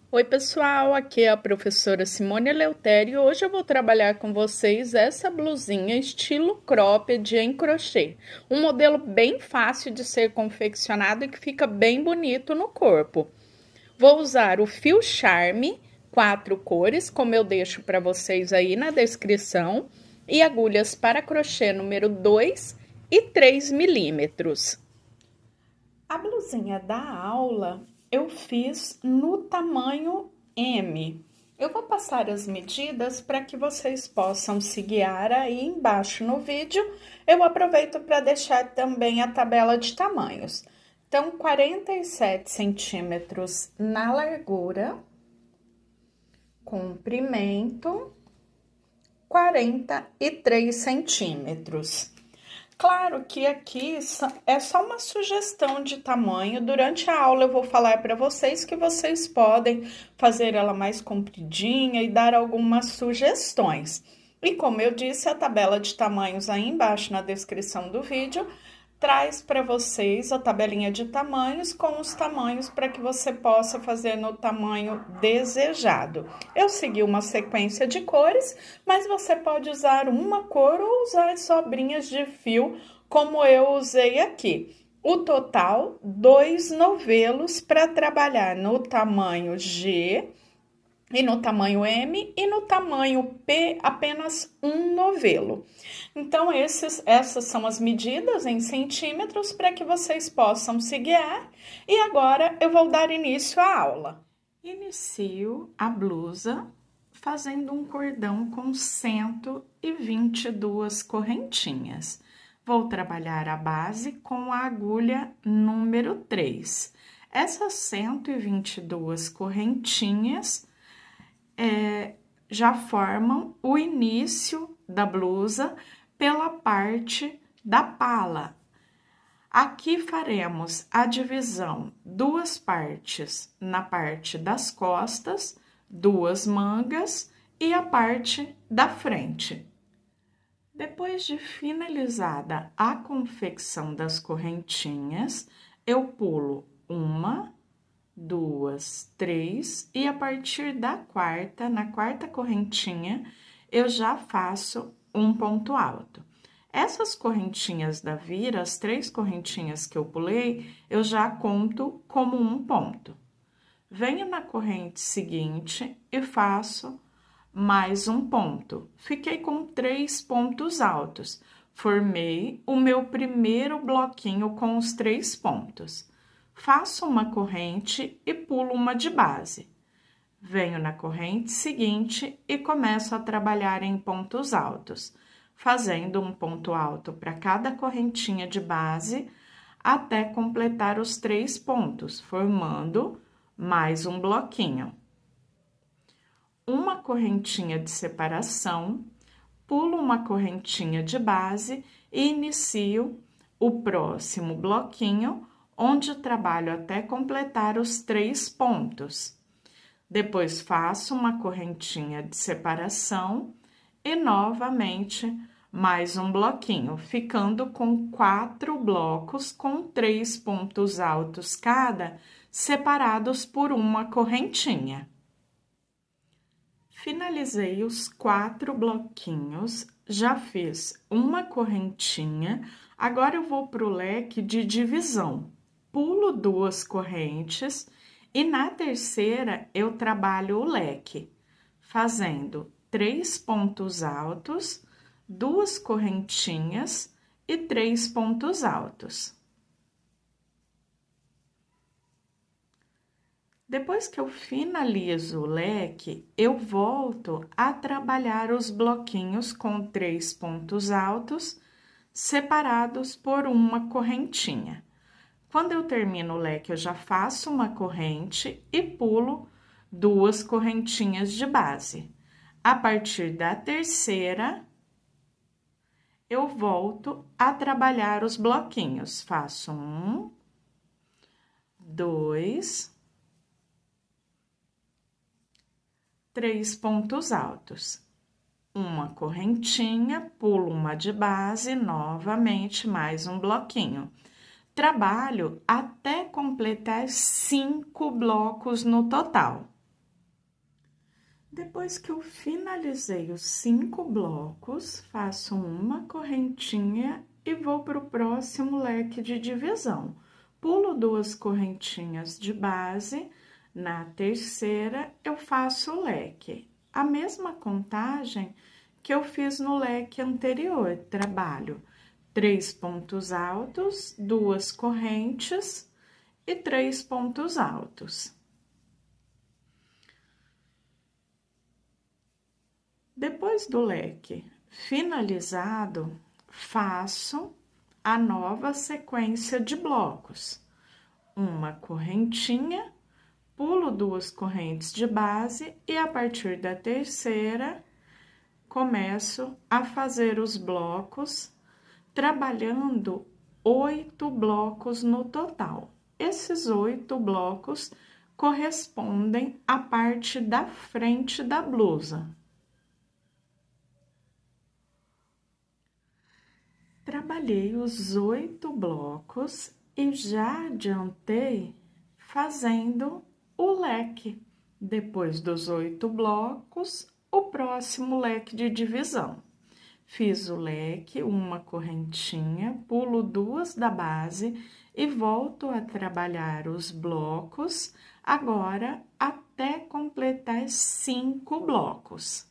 Oi, pessoal, aqui é a professora Simone Eleutério e hoje eu vou trabalhar com vocês essa blusinha estilo cropped em crochê. Um modelo bem fácil de ser confeccionado e que fica bem bonito no corpo. Vou usar o fio Charme, 4 cores, como eu deixo para vocês aí na descrição, e agulhas para crochê número 2 e 3 milímetros. A blusinha da aula eu fiz no tamanho M. Eu vou passar as medidas para que vocês possam se guiar aí embaixo no vídeo. Eu aproveito para deixar também a tabela de tamanhos. Então, 47 centímetros na largura, comprimento, 43 centímetros. Claro que aqui é só uma sugestão de tamanho. Durante a aula eu vou falar para vocês que vocês podem fazer ela mais compridinha e dar algumas sugestões. E como eu disse, a tabela de tamanhos aí embaixo na descrição do vídeo traz para vocês a tabelinha de tamanhos com os tamanhos para que você possa fazer no tamanho desejado. Eu segui uma sequência de cores, mas você pode usar uma cor ou usar sobrinhas de fio, como eu usei aqui. O total, 2 novelos para trabalhar no tamanho G, e no tamanho M e no tamanho P apenas um novelo. Então, essas são as medidas em centímetros para que vocês possam se guiar. E agora eu vou dar início à aula. Inicio a blusa fazendo um cordão com 122 correntinhas. Vou trabalhar a base com a agulha número 3. Essas 122 correntinhas já formam o início da blusa pela parte da pala. Aqui faremos a divisão, duas partes na parte das costas, 2 mangas e a parte da frente. Depois de finalizada a confecção das correntinhas, eu pulo 1, 2, 3, e a partir da quarta, na quarta correntinha, eu já faço um ponto alto. Essas correntinhas da vira, as 3 correntinhas que eu pulei, eu já conto como um ponto. Venho na corrente seguinte e faço mais um ponto. Fiquei com 3 pontos altos. Formei o meu primeiro bloquinho com os 3 pontos. Faço uma corrente e pulo uma de base. Venho na corrente seguinte e começo a trabalhar em pontos altos, fazendo um ponto alto para cada correntinha de base, até completar os 3 pontos, formando mais um bloquinho. Uma correntinha de separação, pulo uma correntinha de base e inicio o próximo bloquinho, onde trabalho até completar os 3 pontos. Depois, faço uma correntinha de separação e, novamente, mais um bloquinho, ficando com 4 blocos com 3 pontos altos cada, separados por uma correntinha. Finalizei os 4 bloquinhos, já fiz uma correntinha, agora eu vou para o leque de divisão. Pulo 2 correntes e na terceira eu trabalho o leque, fazendo 3 pontos altos, 2 correntinhas e 3 pontos altos. Depois que eu finalizo o leque, eu volto a trabalhar os bloquinhos com 3 pontos altos, separados por uma correntinha. Quando eu termino o leque, eu já faço uma corrente e pulo 2 correntinhas de base. A partir da terceira, eu volto a trabalhar os bloquinhos. Faço 1, 2, 3 pontos altos. Uma correntinha, pulo uma de base, novamente mais um bloquinho. Trabalho até completar 5 blocos no total. Depois que eu finalizei os 5 blocos, faço uma correntinha e vou para o próximo leque de divisão. Pulo 2 correntinhas de base, na terceira eu faço o leque. A mesma contagem que eu fiz no leque anterior, trabalho 3 pontos altos, 2 correntes e 3 pontos altos. Depois do leque finalizado, faço a nova sequência de blocos. Uma correntinha, pulo 2 correntes de base e a partir da terceira, começo a fazer os blocos, trabalhando 8 blocos no total. Esses 8 blocos correspondem à parte da frente da blusa. Trabalhei os 8 blocos e já adiantei fazendo o leque. Depois dos 8 blocos, o próximo leque de divisão. Fiz o leque, uma correntinha, pulo 2 da base e volto a trabalhar os blocos, agora até completar 5 blocos.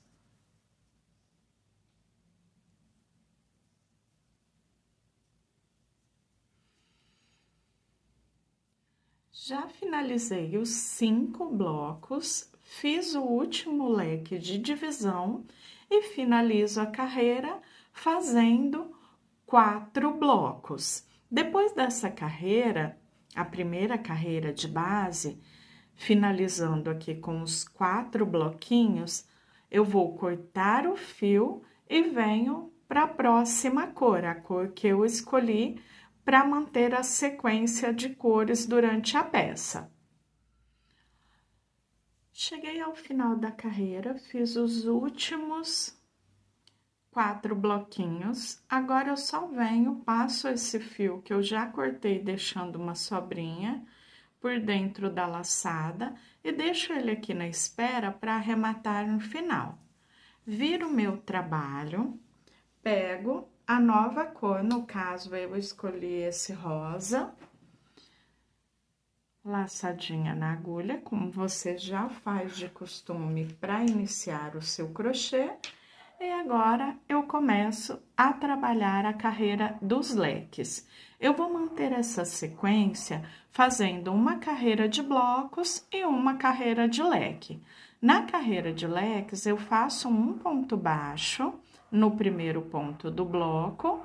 Já finalizei os 5 blocos, fiz o último leque de divisão e finalizo a carreira fazendo 4 blocos. Depois dessa carreira, a primeira carreira de base, finalizando aqui com os 4 bloquinhos, eu vou cortar o fio e venho para a próxima cor, a cor que eu escolhi para manter a sequência de cores durante a peça. Cheguei ao final da carreira, fiz os últimos 4 bloquinhos. Agora, eu só venho, passo esse fio que eu já cortei, deixando uma sobrinha por dentro da laçada e deixo ele aqui na espera para arrematar no final. Viro o meu trabalho, pego a nova cor, no caso, eu escolhi esse rosa, laçadinha na agulha, como você já faz de costume para iniciar o seu crochê. E agora, eu começo a trabalhar a carreira dos leques. Eu vou manter essa sequência fazendo uma carreira de blocos e uma carreira de leque. Na carreira de leques, eu faço um ponto baixo no primeiro ponto do bloco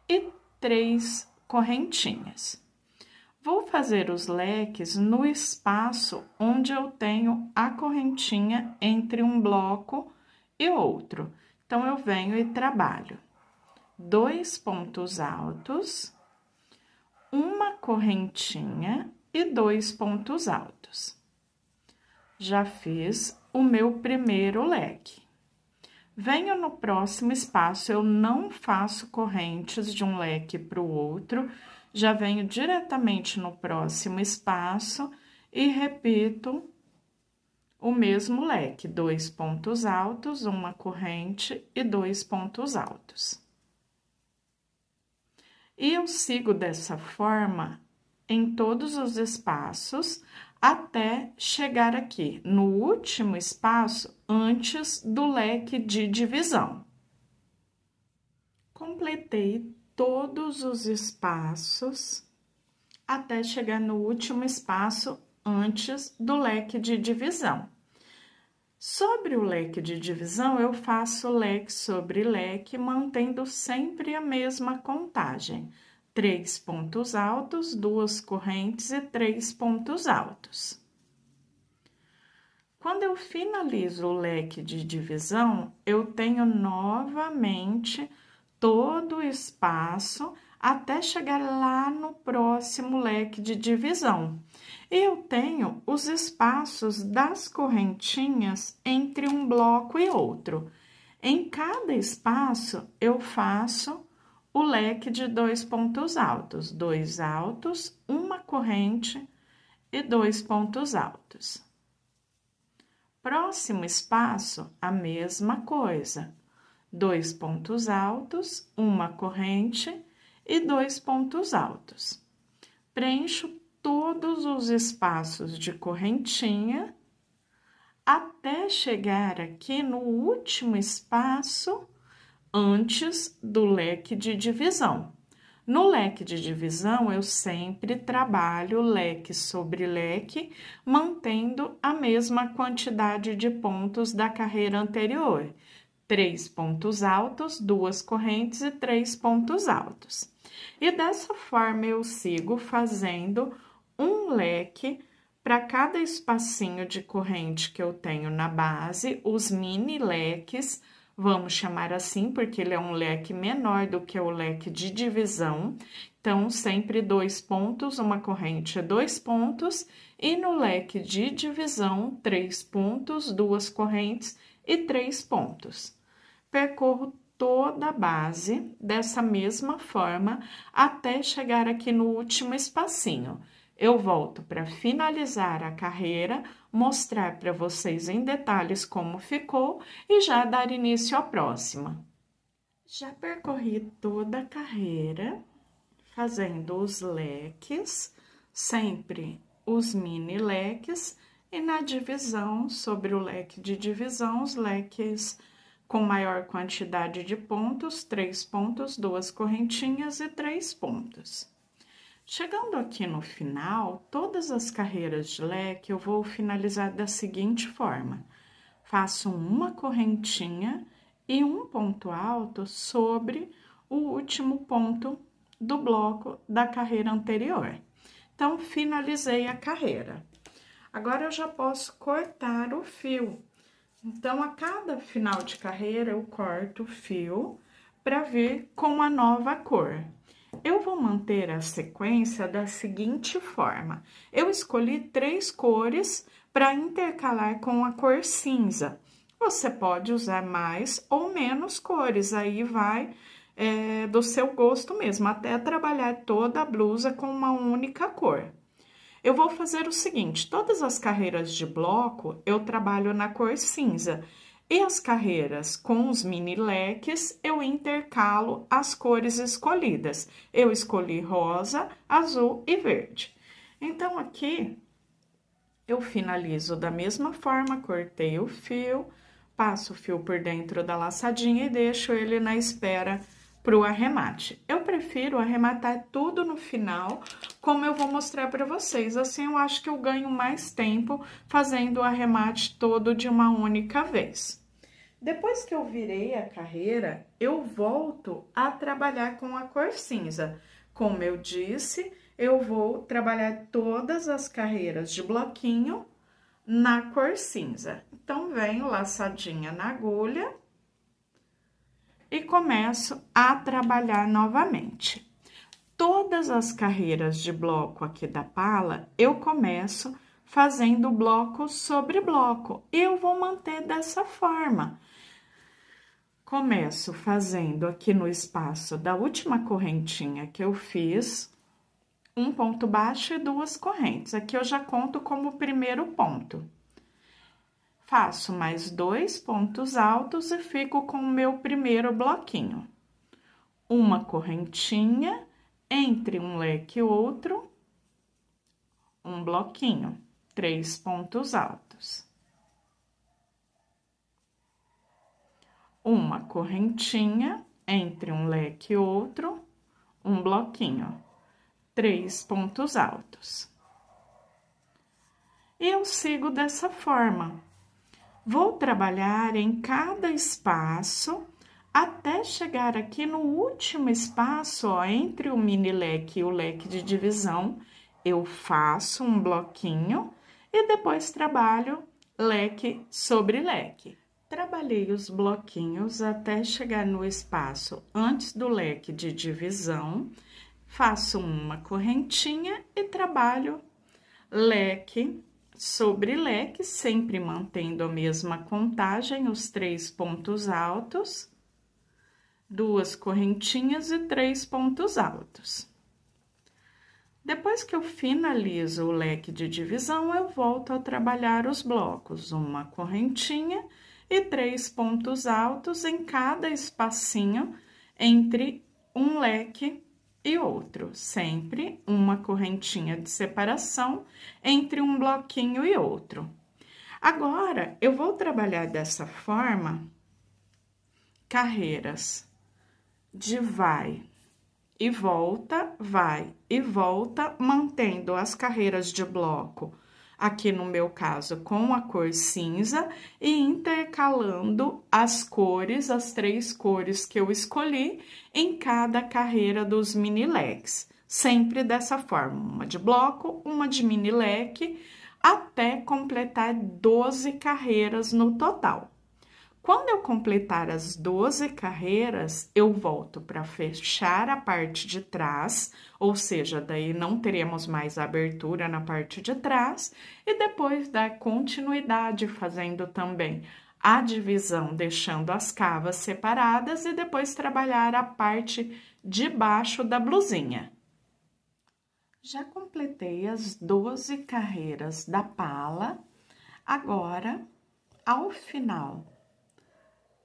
e 3 correntinhas. Vou fazer os leques no espaço onde eu tenho a correntinha entre um bloco e outro. Então, eu venho e trabalho 2 pontos altos, uma correntinha e 2 pontos altos. Já fiz o meu primeiro leque. Venho no próximo espaço, eu não faço correntes de um leque para o outro, já venho diretamente no próximo espaço e repito o mesmo leque, 2 pontos altos, uma corrente e 2 pontos altos. E eu sigo dessa forma em todos os espaços, até chegar aqui no último espaço antes do leque de divisão. Completei todos os espaços até chegar no último espaço antes do leque de divisão. Sobre o leque de divisão, eu faço leque sobre leque, mantendo sempre a mesma contagem. 3 pontos altos, 2 correntes e 3 pontos altos. Quando eu finalizo o leque de divisão, eu tenho novamente todo o espaço até chegar lá no próximo leque de divisão. Eu tenho os espaços das correntinhas entre um bloco e outro. Em cada espaço, eu faço o leque de 2 pontos altos, 2 altos, uma corrente e 2 pontos altos. Próximo espaço, a mesma coisa. 2 pontos altos, uma corrente e 2 pontos altos. Preencho todos os espaços de correntinha até chegar aqui no último espaço antes do leque de divisão. No leque de divisão, eu sempre trabalho leque sobre leque, mantendo a mesma quantidade de pontos da carreira anterior. 3 pontos altos, 2 correntes e 3 pontos altos. E dessa forma, eu sigo fazendo um leque para cada espacinho de corrente que eu tenho na base, os mini leques, vamos chamar assim, porque ele é um leque menor do que o leque de divisão. Então, sempre 2 pontos, uma corrente, 2 pontos, e no leque de divisão, 3 pontos, 2 correntes e 3 pontos. Percorro toda a base dessa mesma forma até chegar aqui no último espacinho. Eu volto para finalizar a carreira, mostrar para vocês em detalhes como ficou e já dar início à próxima. Já percorri toda a carreira, fazendo os leques, sempre os mini leques, e na divisão, sobre o leque de divisão, os leques com maior quantidade de pontos, 3 pontos, 2 correntinhas e 3 pontos. Chegando aqui no final, todas as carreiras de leque eu vou finalizar da seguinte forma: faço uma correntinha e um ponto alto sobre o último ponto do bloco da carreira anterior. Então, finalizei a carreira. Agora, eu já posso cortar o fio. Então, a cada final de carreira, eu corto o fio para vir com a nova cor. Eu vou manter a sequência da seguinte forma: eu escolhi 3 cores para intercalar com a cor cinza. Você pode usar mais ou menos cores, aí vai do seu gosto mesmo, até trabalhar toda a blusa com uma única cor. Eu vou fazer o seguinte: todas as carreiras de bloco eu trabalho na cor cinza. E as carreiras com os mini leques, eu intercalo as cores escolhidas. Eu escolhi rosa, azul e verde. Então, aqui, eu finalizo da mesma forma, cortei o fio, passo o fio por dentro da laçadinha e deixo ele na espera para o arremate. Eu prefiro arrematar tudo no final, como eu vou mostrar para vocês. Assim, eu acho que eu ganho mais tempo fazendo o arremate todo de uma única vez. Depois que eu virei a carreira, eu volto a trabalhar com a cor cinza. Como eu disse, eu vou trabalhar todas as carreiras de bloquinho na cor cinza. Então, venho laçadinha na agulha e começo a trabalhar novamente. Todas as carreiras de bloco aqui da pala, eu começo fazendo bloco sobre bloco. Eu vou manter dessa forma. Começo fazendo aqui no espaço da última correntinha que eu fiz, um ponto baixo e 2 correntes. Aqui eu já conto como primeiro ponto. Faço mais 2 pontos altos e fico com o meu primeiro bloquinho. Uma correntinha, entre um leque e outro, um bloquinho, 3 pontos altos. Uma correntinha, entre um leque e outro, um bloquinho, 3 pontos altos. E eu sigo dessa forma. Vou trabalhar em cada espaço até chegar aqui no último espaço, ó, entre o mini leque e o leque de divisão. Eu faço um bloquinho e depois trabalho leque sobre leque. Trabalhei os bloquinhos até chegar no espaço antes do leque de divisão, faço uma correntinha e trabalho leque sobre leque, sempre mantendo a mesma contagem, os 3 pontos altos, 2 correntinhas e 3 pontos altos. Depois que eu finalizo o leque de divisão, eu volto a trabalhar os blocos, uma correntinha e 3 pontos altos em cada espacinho entre um leque e outro, sempre uma correntinha de separação entre um bloquinho e outro. Agora, eu vou trabalhar dessa forma carreiras de vai e volta, mantendo as carreiras de bloco, aqui no meu caso, com a cor cinza, e intercalando as cores, as 3 cores que eu escolhi, em cada carreira dos mini leques. Sempre dessa forma, uma de bloco, uma de mini leque, até completar 12 carreiras no total. Quando eu completar as 12 carreiras, eu volto para fechar a parte de trás, ou seja, daí não teremos mais abertura na parte de trás, e depois dar continuidade fazendo também a divisão, deixando as cavas separadas e depois trabalhar a parte de baixo da blusinha. Já completei as 12 carreiras da pala, agora, ao final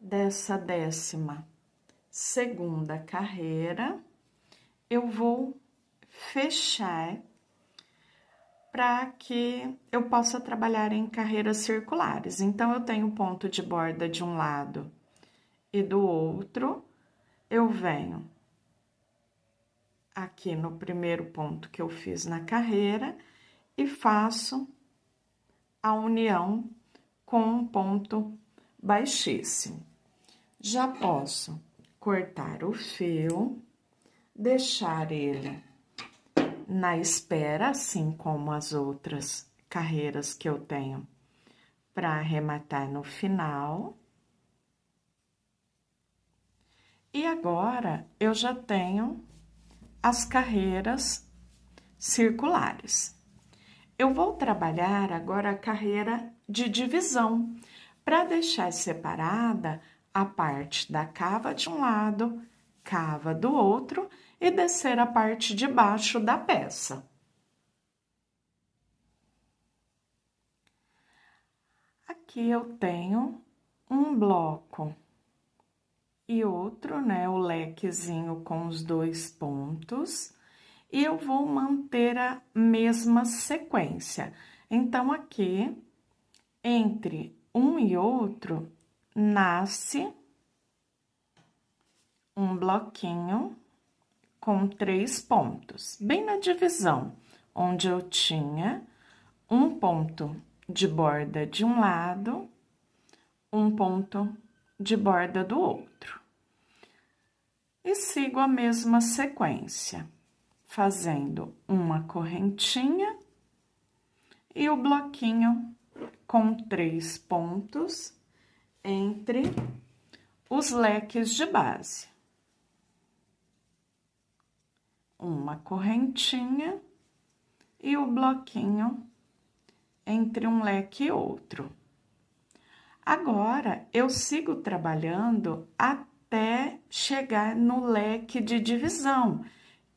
dessa 12ª carreira, eu vou fechar para que eu possa trabalhar em carreiras circulares. Então, eu tenho ponto de borda de um lado e do outro, eu venho aqui no primeiro ponto que eu fiz na carreira e faço a união com um ponto baixíssimo. Já posso cortar o fio, deixar ele na espera, assim como as outras carreiras que eu tenho para arrematar no final. E agora, eu já tenho as carreiras circulares. Eu vou trabalhar agora a carreira de divisão, para deixar separada a parte da cava de um lado, cava do outro e descer a parte de baixo da peça. Aqui eu tenho um bloco e outro, né, o lequezinho com os 2 pontos, e eu vou manter a mesma sequência. Então, aqui, entre um e outro, nasce um bloquinho com 3 pontos, bem na divisão, onde eu tinha um ponto de borda de um lado, um ponto de borda do outro. E sigo a mesma sequência, fazendo uma correntinha e o bloquinho com 3 pontos entre os leques de base. Uma correntinha e o bloquinho entre um leque e outro. Agora, eu sigo trabalhando até chegar no leque de divisão,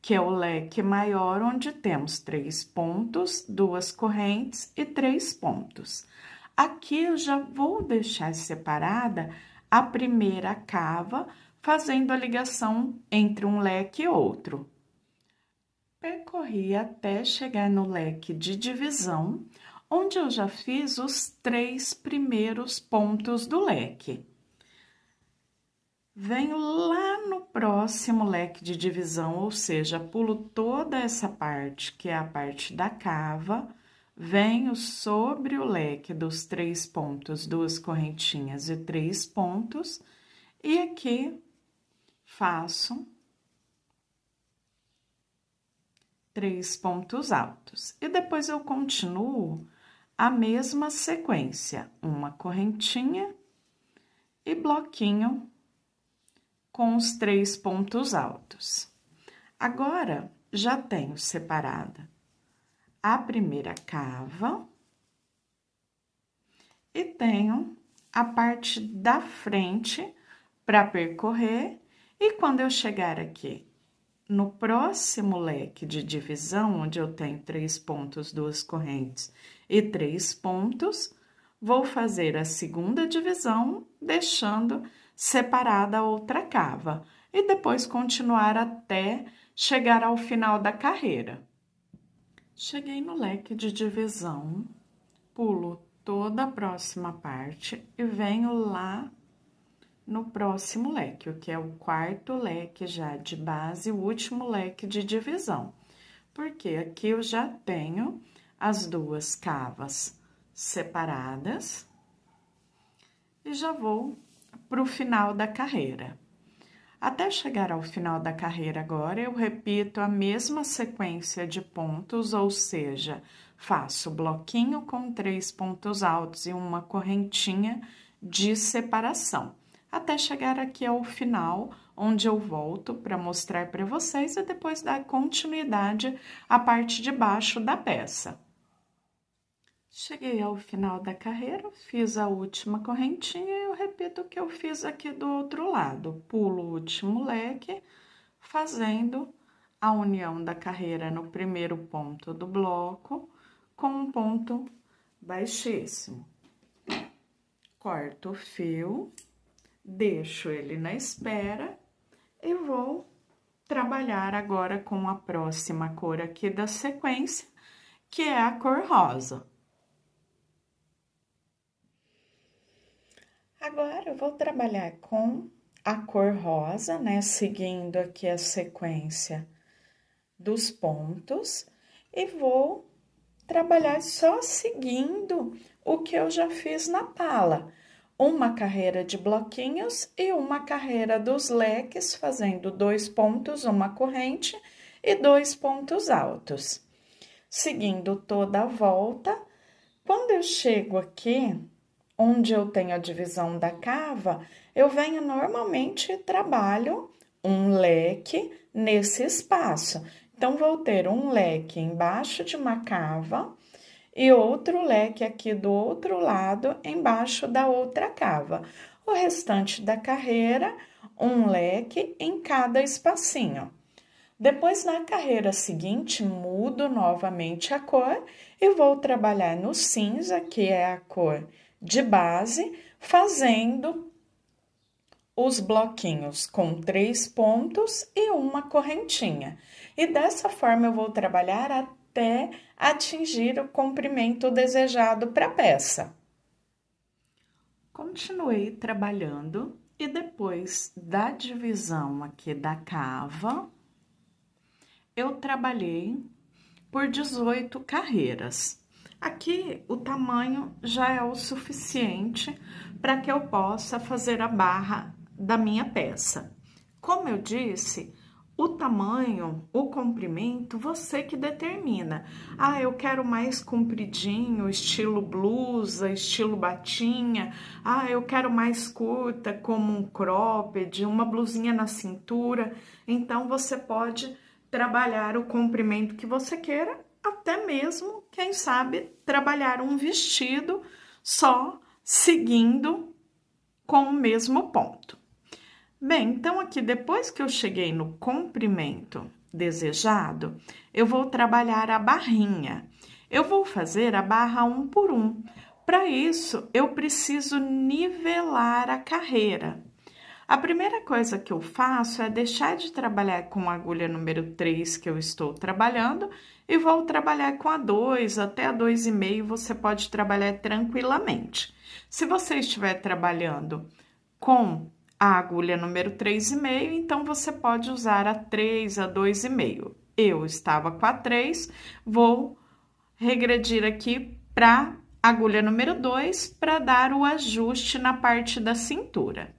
que é o leque maior, onde temos 3 pontos, 2 correntes e 3 pontos. Aqui eu já vou deixar separada a primeira cava, fazendo a ligação entre um leque e outro. Percorri até chegar no leque de divisão, onde eu já fiz os 3 primeiros pontos do leque. Venho lá no próximo leque de divisão, ou seja, pulo toda essa parte, que é a parte da cava, venho sobre o leque dos 3 pontos, 2 correntinhas e 3 pontos, e aqui faço 3 pontos altos. E depois eu continuo a mesma sequência, uma correntinha e bloquinho com os 3 pontos altos. Agora, já tenho separada a primeira cava e tenho a parte da frente para percorrer, e quando eu chegar aqui no próximo leque de divisão, onde eu tenho 3 pontos, 2 correntes e 3 pontos, vou fazer a segunda divisão, deixando separada a outra cava, e depois continuar até chegar ao final da carreira. Cheguei no leque de divisão, pulo toda a próxima parte e venho lá no próximo leque, o que é o quarto leque já de base, o último leque de divisão. Porque aqui eu já tenho as 2 cavas separadas e já vou para o final da carreira. Até chegar ao final da carreira agora, eu repito a mesma sequência de pontos, ou seja, faço bloquinho com 3 pontos altos e uma correntinha de separação. Até chegar aqui ao final, onde eu volto para mostrar para vocês e depois dar continuidade à parte de baixo da peça. Cheguei ao final da carreira, fiz a última correntinha e eu repito o que eu fiz aqui do outro lado. Pulo o último leque, fazendo a união da carreira no primeiro ponto do bloco com um ponto baixíssimo. Corto o fio, deixo ele na espera e vou trabalhar agora com a próxima cor aqui da sequência, que é a cor rosa. Agora, eu vou trabalhar com a cor rosa, né? Seguindo aqui a sequência dos pontos. E vou trabalhar só seguindo o que eu já fiz na pala. Uma carreira de bloquinhos e uma carreira dos leques, fazendo 2 pontos, uma corrente e 2 pontos altos. Seguindo toda a volta, quando eu chego aqui, onde eu tenho a divisão da cava, eu venho normalmente e trabalho um leque nesse espaço. Então, vou ter um leque embaixo de uma cava e outro leque aqui do outro lado, embaixo da outra cava. O restante da carreira, um leque em cada espacinho. Depois, na carreira seguinte, mudo novamente a cor e vou trabalhar no cinza, que é a cor de base, fazendo os bloquinhos com 3 pontos e uma correntinha. E dessa forma eu vou trabalhar até atingir o comprimento desejado para a peça. Continuei trabalhando e depois da divisão aqui da cava, eu trabalhei por 18 carreiras. Aqui, o tamanho já é o suficiente para que eu possa fazer a barra da minha peça. Como eu disse, o tamanho, o comprimento, você que determina. Ah, eu quero mais compridinho, estilo blusa, estilo batinha. Ah, eu quero mais curta, como um cropped, uma blusinha na cintura. Então, você pode trabalhar o comprimento que você queira, até mesmo, quem sabe, trabalhar um vestido só seguindo com o mesmo ponto. Bem, então aqui depois que eu cheguei no comprimento desejado, eu vou trabalhar a barrinha. Eu vou fazer a barra 1 por 1. Para isso, eu preciso nivelar a carreira. A primeira coisa que eu faço é deixar de trabalhar com a agulha número 3 que eu estou trabalhando e vou trabalhar com a 2, até a 2,5 você pode trabalhar tranquilamente. Se você estiver trabalhando com a agulha número 3,5, então você pode usar a 3, a 2,5. Eu estava com a 3, vou regredir aqui para a agulha número 2 para dar o ajuste na parte da cintura.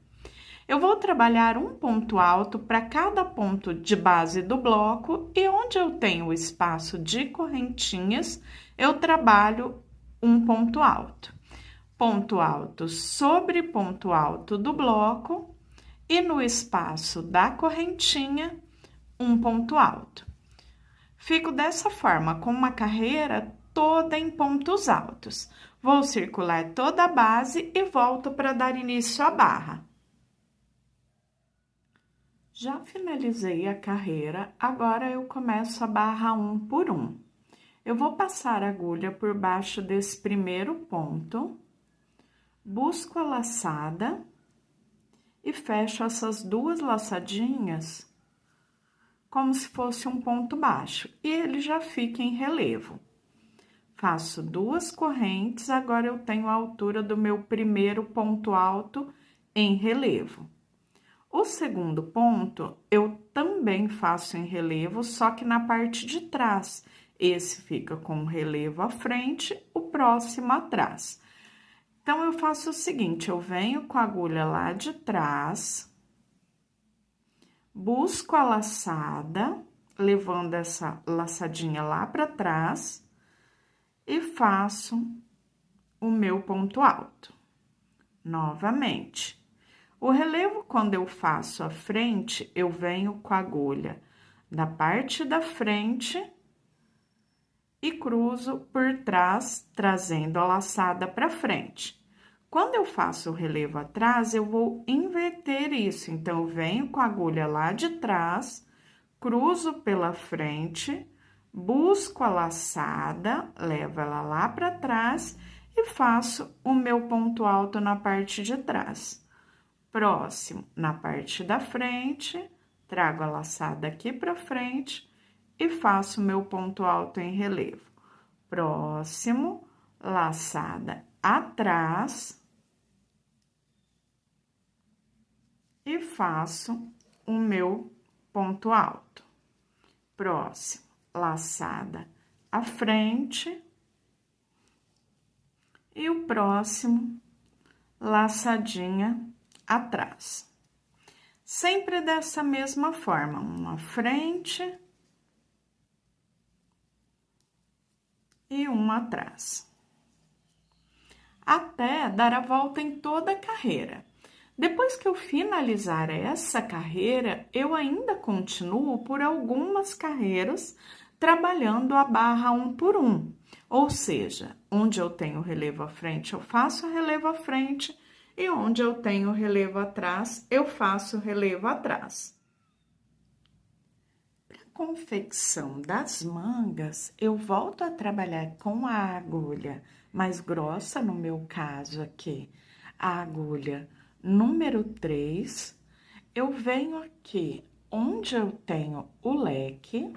Eu vou trabalhar um ponto alto para cada ponto de base do bloco e onde eu tenho o espaço de correntinhas, eu trabalho um ponto alto. Ponto alto sobre ponto alto do bloco e no espaço da correntinha, um ponto alto. Fico dessa forma, com uma carreira toda em pontos altos. Vou circular toda a base e volto para dar início à barra. Já finalizei a carreira, agora eu começo a barra 1 por 1. Eu vou passar a agulha por baixo desse primeiro ponto, busco a laçada e fecho essas duas laçadinhas como se fosse um ponto baixo, e ele já fica em relevo. Faço duas correntes, agora eu tenho a altura do meu primeiro ponto alto em relevo. O segundo ponto, eu também faço em relevo, só que na parte de trás. Esse fica com o relevo à frente, o próximo atrás. Então, eu faço o seguinte, eu venho com a agulha lá de trás, busco a laçada, levando essa laçadinha lá para trás, e faço o meu ponto alto. Novamente. O relevo, quando eu faço a frente, eu venho com a agulha da parte da frente e cruzo por trás, trazendo a laçada para frente. Quando eu faço o relevo atrás, eu vou inverter isso. Então, eu venho com a agulha lá de trás, cruzo pela frente, busco a laçada, levo ela lá para trás e faço o meu ponto alto na parte de trás. Próximo, na parte da frente, trago a laçada aqui pra frente e faço meu ponto alto em relevo. Próximo, laçada atrás e faço o meu ponto alto. Próximo, laçada à frente e o próximo, laçadinha atrás. Sempre dessa mesma forma, uma frente e uma atrás. Até dar a volta em toda a carreira. Depois que eu finalizar essa carreira, eu ainda continuo por algumas carreiras trabalhando a barra 1 por 1. Ou seja, onde eu tenho relevo à frente, eu faço relevo à frente, e onde eu tenho relevo atrás, eu faço relevo atrás. Para a confecção das mangas, eu volto a trabalhar com a agulha mais grossa, no meu caso aqui, a agulha número 3. Eu venho aqui onde eu tenho o leque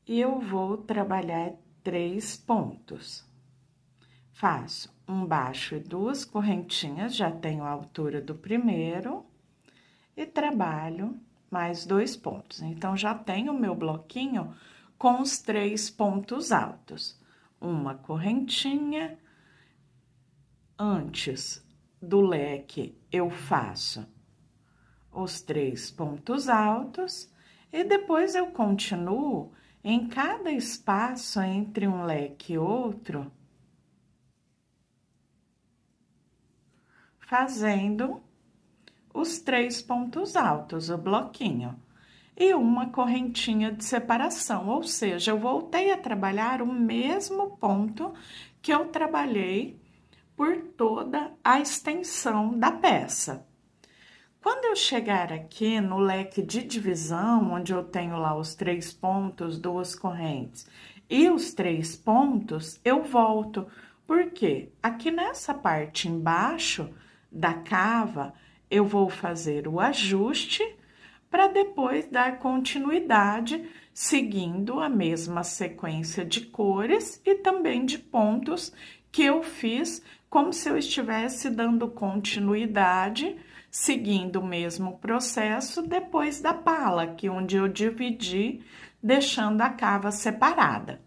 e eu vou trabalhar 3 pontos. Faço um baixo e 2 correntinhas, já tenho a altura do primeiro, e trabalho mais 2 pontos. Então, já tenho o meu bloquinho com os 3 pontos altos. Uma correntinha, antes do leque, eu faço os 3 pontos altos, e depois eu continuo em cada espaço entre um leque e outro, fazendo os 3 pontos altos, o bloquinho, e uma correntinha de separação, ou seja, eu voltei a trabalhar o mesmo ponto que eu trabalhei por toda a extensão da peça. Quando eu chegar aqui no leque de divisão, onde eu tenho lá os 3 pontos, 2 correntes e os 3 pontos, eu volto, porque aqui nessa parte embaixo da cava, eu vou fazer o ajuste para depois dar continuidade, seguindo a mesma sequência de cores e também de pontos que eu fiz, como se eu estivesse dando continuidade, seguindo o mesmo processo depois da pala, que onde eu dividi, deixando a cava separada.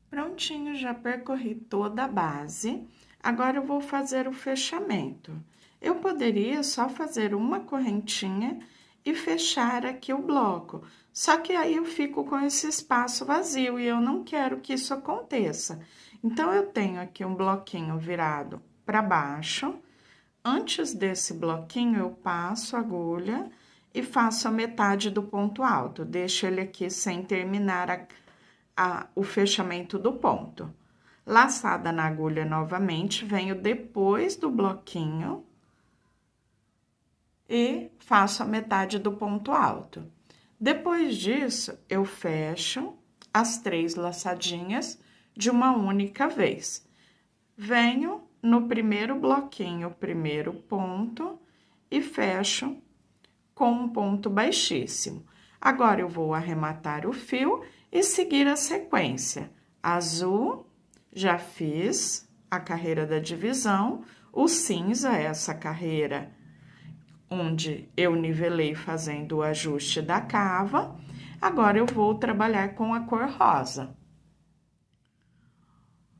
Prontinho, já percorri toda a base. Agora, eu vou fazer o fechamento. Eu poderia só fazer uma correntinha e fechar aqui o bloco, só que aí eu fico com esse espaço vazio e eu não quero que isso aconteça. Então, eu tenho aqui um bloquinho virado para baixo. Antes desse bloquinho, eu passo a agulha e faço a metade do ponto alto. Deixo ele aqui sem terminar o fechamento do ponto. Laçada na agulha novamente, venho depois do bloquinho e faço a metade do ponto alto. Depois disso, eu fecho as 3 laçadinhas de uma única vez. Venho no primeiro bloquinho, primeiro ponto, e fecho com um ponto baixíssimo. Agora, eu vou arrematar o fio e seguir a sequência. Azul, já fiz a carreira da divisão, o cinza, essa carreira onde eu nivelei fazendo o ajuste da cava. Agora, eu vou trabalhar com a cor rosa.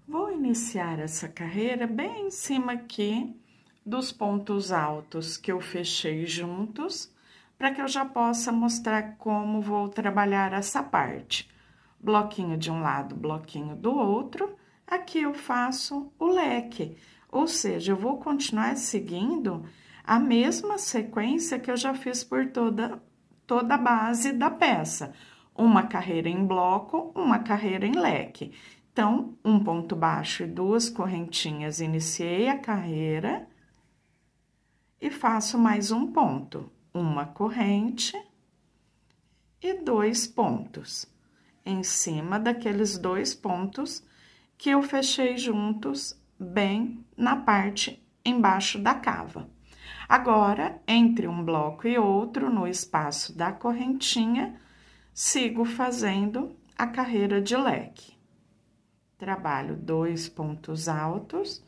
Vou iniciar essa carreira bem em cima aqui dos pontos altos que eu fechei juntos, para que eu já possa mostrar como vou trabalhar essa parte. Bloquinho de um lado, bloquinho do outro, aqui eu faço o leque, ou seja, eu vou continuar seguindo a mesma sequência que eu já fiz por toda a base da peça. Uma carreira em bloco, uma carreira em leque. Então, um ponto baixo e 2 correntinhas, iniciei a carreira e faço mais um ponto, uma corrente e 2 pontos, em cima daqueles 2 pontos que eu fechei juntos bem na parte embaixo da cava. Agora, entre um bloco e outro, no espaço da correntinha, sigo fazendo a carreira de leque. Trabalho 2 pontos altos,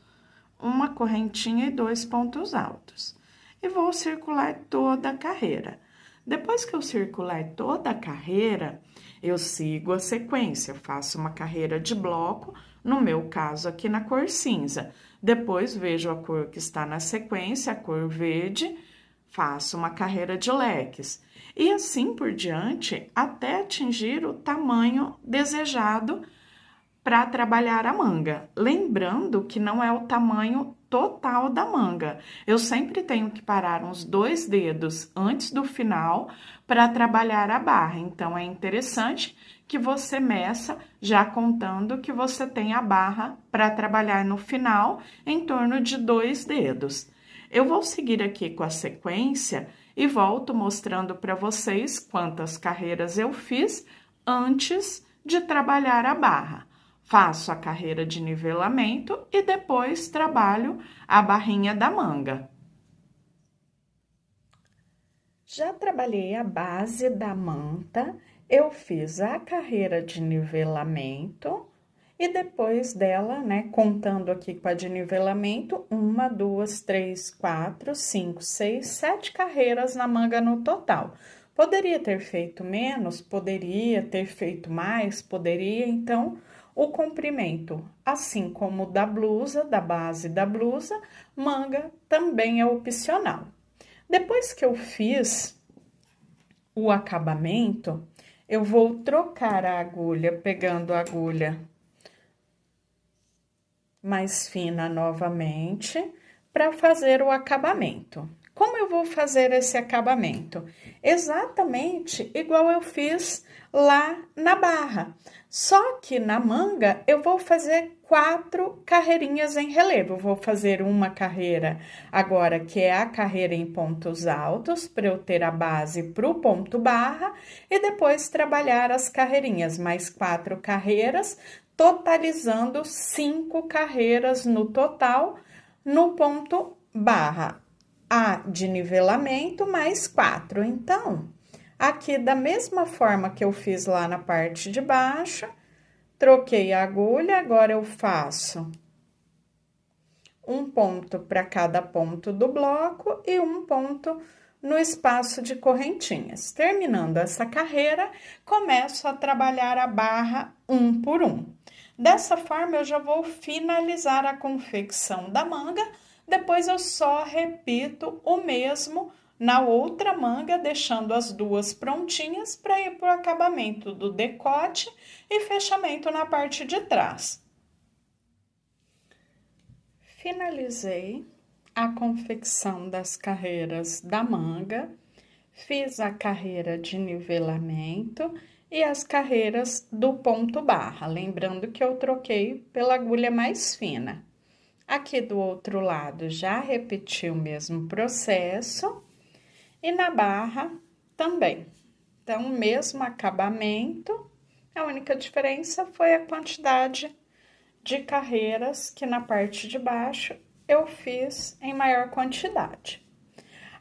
uma correntinha e 2 pontos altos. E vou circular toda a carreira. Depois que eu circular toda a carreira, eu sigo a sequência, faço uma carreira de bloco, no meu caso aqui na cor cinza. Depois vejo a cor que está na sequência, a cor verde, faço uma carreira de leques. E assim por diante, até atingir o tamanho desejado para trabalhar a manga. Lembrando que não é o tamanho total da manga. Eu sempre tenho que parar uns 2 dedos antes do final para trabalhar a barra. Então, é interessante que você meça já contando que você tem a barra para trabalhar no final em torno de 2 dedos. Eu vou seguir aqui com a sequência e volto mostrando para vocês quantas carreiras eu fiz antes de trabalhar a barra. Faço a carreira de nivelamento e depois trabalho a barrinha da manga. Já trabalhei a base da manta, eu fiz a carreira de nivelamento e depois dela, né, contando aqui com a de nivelamento, 1, 2, 3, 4, 5, 6, 7 carreiras na manga no total. Poderia ter feito menos, poderia ter feito mais, poderia, então, o comprimento, assim como da blusa, da base da blusa, manga também é opcional. Depois que eu fiz o acabamento, eu vou trocar a agulha, pegando a agulha mais fina novamente, para fazer o acabamento. Como eu vou fazer esse acabamento? Exatamente igual eu fiz lá na barra. Só que na manga eu vou fazer 4 carreirinhas em relevo. Eu vou fazer uma carreira agora que é a carreira em pontos altos, para eu ter a base para o ponto barra, e depois trabalhar as carreirinhas, mais 4 carreiras, totalizando 5 carreiras no total no ponto barra. A de nivelamento mais 4. Então, aqui da mesma forma que eu fiz lá na parte de baixo, troquei a agulha, agora eu faço um ponto para cada ponto do bloco e um ponto no espaço de correntinhas. Terminando essa carreira, começo a trabalhar a barra um por um. Dessa forma, eu já vou finalizar a confecção da manga. Depois, eu só repito o mesmo na outra manga, deixando as 2 prontinhas para ir para o acabamento do decote e fechamento na parte de trás. Finalizei a confecção das carreiras da manga, fiz a carreira de nivelamento e as carreiras do ponto barra, lembrando que eu troquei pela agulha mais fina. Aqui do outro lado já repeti o mesmo processo e na barra também. Então, o mesmo acabamento, a única diferença foi a quantidade de carreiras que na parte de baixo eu fiz em maior quantidade.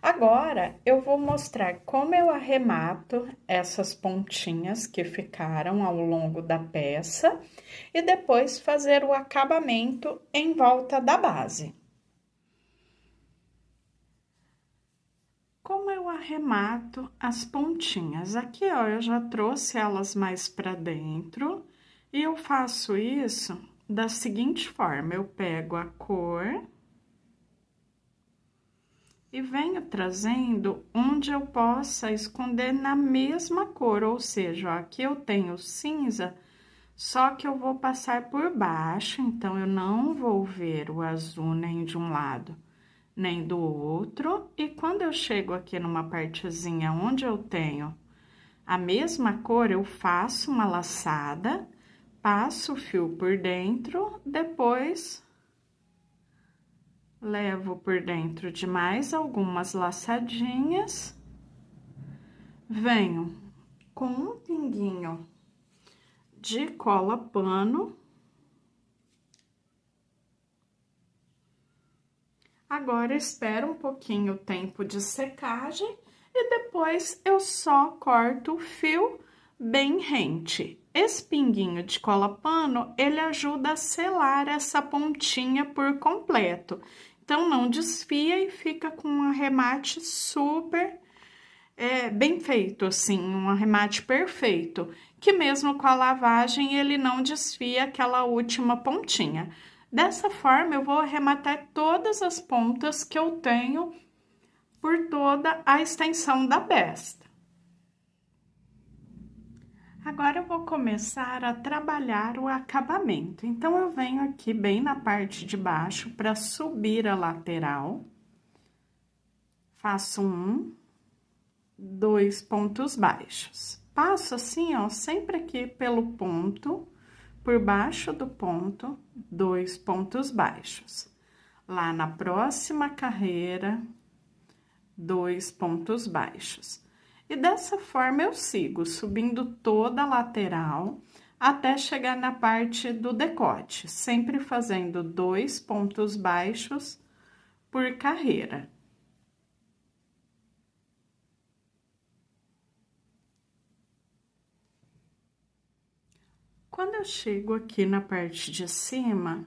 Agora, eu vou mostrar como eu arremato essas pontinhas que ficaram ao longo da peça e depois fazer o acabamento em volta da base. Como eu arremato as pontinhas? Aqui, ó, eu já trouxe elas mais para dentro e eu faço isso da seguinte forma: eu pego a cor e venho trazendo onde eu possa esconder na mesma cor, ou seja, ó, aqui eu tenho cinza, só que eu vou passar por baixo, então eu não vou ver o azul nem de um lado, nem do outro. E quando eu chego aqui numa partezinha onde eu tenho a mesma cor, eu faço uma laçada, passo o fio por dentro, depois levo por dentro de mais algumas laçadinhas, venho com um pinguinho de cola pano. Agora, espero um pouquinho o tempo de secagem e depois eu só corto o fio bem rente. Esse pinguinho de cola pano, ele ajuda a selar essa pontinha por completo. Então, não desfia e fica com um arremate super bem feito, assim, um arremate perfeito, que mesmo com a lavagem ele não desfia aquela última pontinha. Dessa forma, eu vou arrematar todas as pontas que eu tenho por toda a extensão da besta. Agora, eu vou começar a trabalhar o acabamento. Então, eu venho aqui bem na parte de baixo para subir a lateral. Faço 2 pontos baixos. Passo assim, ó, sempre aqui pelo ponto, por baixo do ponto, 2 pontos baixos. Lá na próxima carreira, 2 pontos baixos. E dessa forma eu sigo subindo toda a lateral até chegar na parte do decote, sempre fazendo 2 pontos baixos por carreira. Quando eu chego aqui na parte de cima,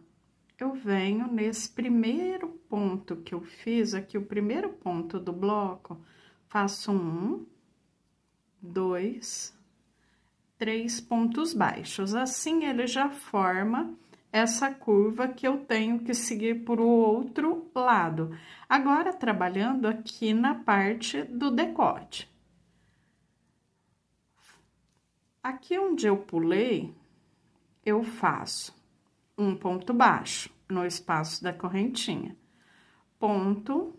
eu venho nesse primeiro ponto que eu fiz aqui, o primeiro ponto do bloco, faço 2, 3 pontos baixos. Assim, ele já forma essa curva que eu tenho que seguir por o outro lado. Agora, trabalhando aqui na parte do decote. Aqui onde eu pulei, eu faço um ponto baixo no espaço da correntinha, ponto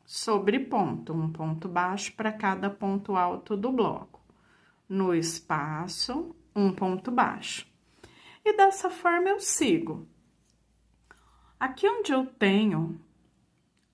sobre ponto, um ponto baixo para cada ponto alto do bloco. No espaço, um ponto baixo. E dessa forma eu sigo. Aqui onde eu tenho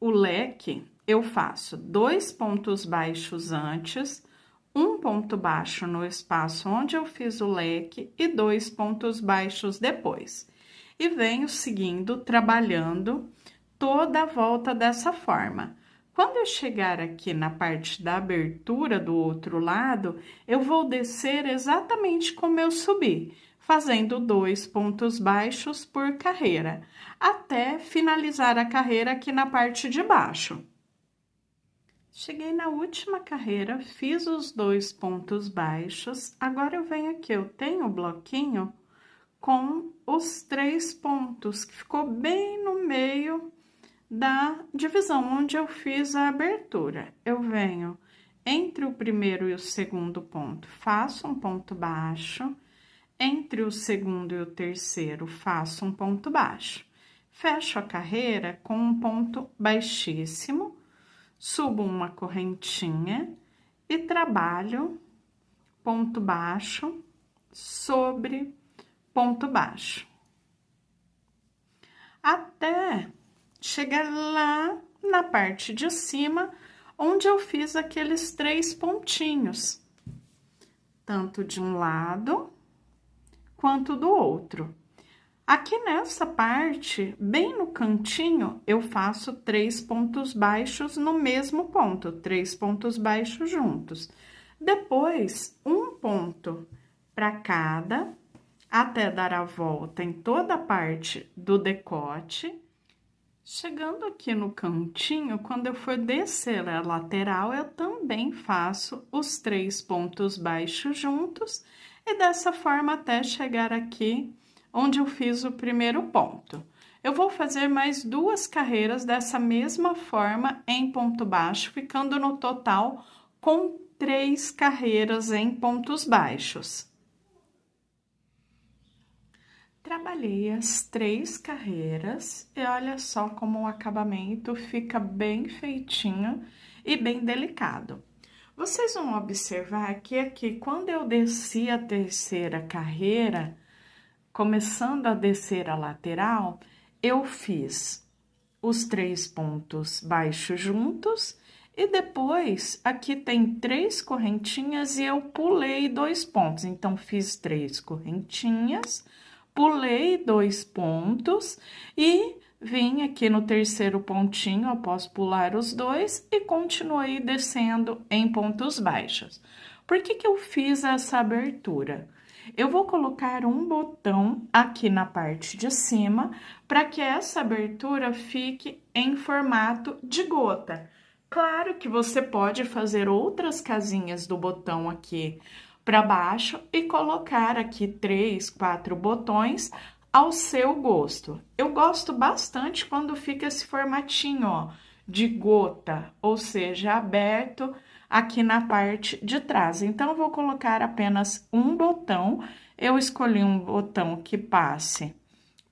o leque, eu faço 2 pontos baixos antes, um ponto baixo no espaço onde eu fiz o leque e 2 pontos baixos depois. E venho seguindo, trabalhando toda a volta dessa forma. Quando eu chegar aqui na parte da abertura do outro lado, eu vou descer exatamente como eu subi, fazendo 2 pontos baixos por carreira, até finalizar a carreira aqui na parte de baixo. Cheguei na última carreira, fiz os 2 pontos baixos, agora eu venho aqui, eu tenho o bloquinho com os 3 pontos, que ficou bem no meio da divisão, onde eu fiz a abertura. Eu venho entre o primeiro e o segundo ponto, faço um ponto baixo, entre o segundo e o terceiro, faço um ponto baixo. Fecho a carreira com um ponto baixíssimo, subo uma correntinha e trabalho ponto baixo, sobre ponto baixo. Até chegar lá na parte de cima, onde eu fiz aqueles 3 pontinhos, tanto de um lado quanto do outro. Aqui nessa parte, bem no cantinho, eu faço 3 pontos baixos no mesmo ponto, 3 pontos baixos juntos. Depois, um ponto para cada, até dar a volta em toda a parte do decote. Chegando aqui no cantinho, quando eu for descer a lateral, eu também faço os 3 pontos baixos juntos e dessa forma até chegar aqui onde eu fiz o primeiro ponto. Eu vou fazer mais 2 carreiras dessa mesma forma em ponto baixo, ficando no total com 3 carreiras em pontos baixos. Trabalhei as 3 carreiras e olha só como o acabamento fica bem feitinho e bem delicado. Vocês vão observar que aqui, quando eu desci a terceira carreira, começando a descer a lateral, eu fiz os 3 pontos baixos juntos e depois aqui tem 3 correntinhas e eu pulei 2 pontos. Então, fiz 3 correntinhas, pulei 2 pontos e vim aqui no terceiro pontinho após pular os 2 e continuei descendo em pontos baixos. Por que que eu fiz essa abertura? Eu vou colocar um botão aqui na parte de cima para que essa abertura fique em formato de gota. Claro que você pode fazer outras casinhas do botão aqui para baixo e colocar aqui 3, 4 botões ao seu gosto. Eu gosto bastante quando fica esse formatinho, ó, de gota, ou seja, aberto aqui na parte de trás. Então, eu vou colocar apenas um botão. Eu escolhi um botão que passe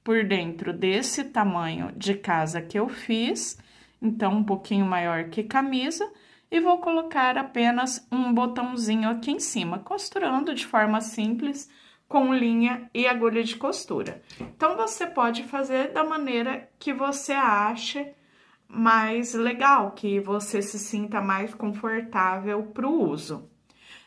por dentro desse tamanho de casa que eu fiz, então, um pouquinho maior que camisa, e vou colocar apenas um botãozinho aqui em cima, costurando de forma simples, com linha e agulha de costura. Então, você pode fazer da maneira que você ache mais legal, que você se sinta mais confortável para o uso.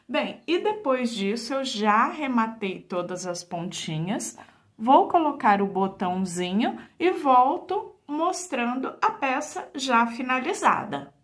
Bem, e depois disso, eu já arrematei todas as pontinhas, vou colocar o botãozinho e volto mostrando a peça já finalizada.